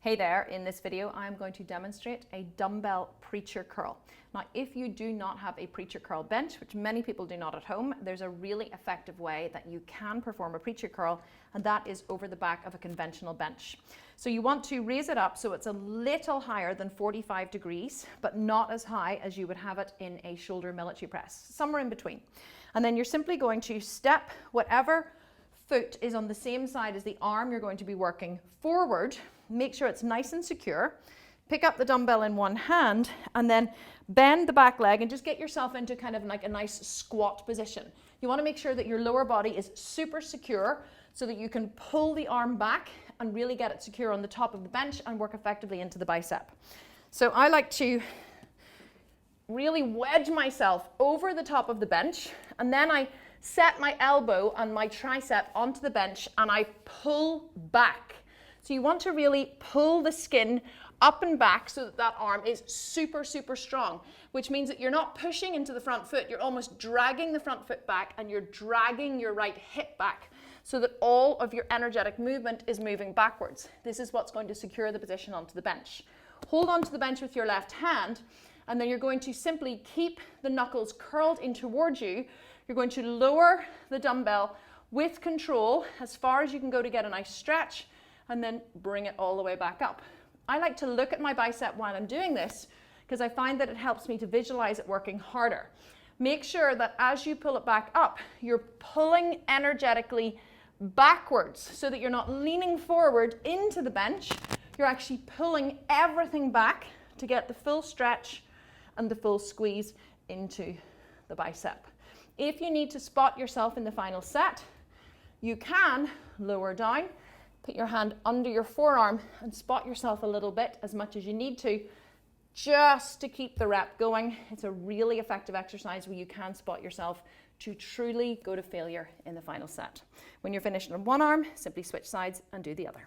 Hey there, in this video I'm going to demonstrate a dumbbell preacher curl. Now if you do not have a preacher curl bench, which many people do not at home, there's a really effective way that you can perform a preacher curl, and that is over the back of a conventional bench. So you want to raise it up so it's a little higher than 45 degrees, but not as high as you would have it in a shoulder military press, somewhere in between. And then you're simply going to step whatever foot is on the same side as the arm you're going to be working forward. Make sure it's nice and secure. Pick up the dumbbell in one hand and then bend the back leg and just get yourself into kind of like a nice squat position. You want to make sure that your lower body is super secure so that you can pull the arm back and really get it secure on the top of the bench and work effectively into the bicep. So I like to really wedge myself over the top of the bench, and then I set my elbow and my tricep onto the bench and I pull back. So you want to really pull the skin up and back so that that arm is super, super strong, which means that you're not pushing into the front foot, you're almost dragging the front foot back and you're dragging your right hip back so that all of your energetic movement is moving backwards. This is what's going to secure the position onto the bench. Hold onto the bench with your left hand, and then you're going to simply keep the knuckles curled in towards you. You're going to lower the dumbbell with control as far as you can go to get a nice stretch, and then bring it all the way back up. I like to look at my bicep while I'm doing this because I find that it helps me to visualize it working harder. Make sure that as you pull it back up, you're pulling energetically backwards so that you're not leaning forward into the bench. You're actually pulling everything back to get the full stretch and the full squeeze into the bicep. If you need to spot yourself in the final set, you can lower down, put your hand under your forearm and spot yourself a little bit, as much as you need to, just to keep the rep going. It's a really effective exercise where you can spot yourself to truly go to failure in the final set. When you're finished on one arm, simply switch sides and do the other.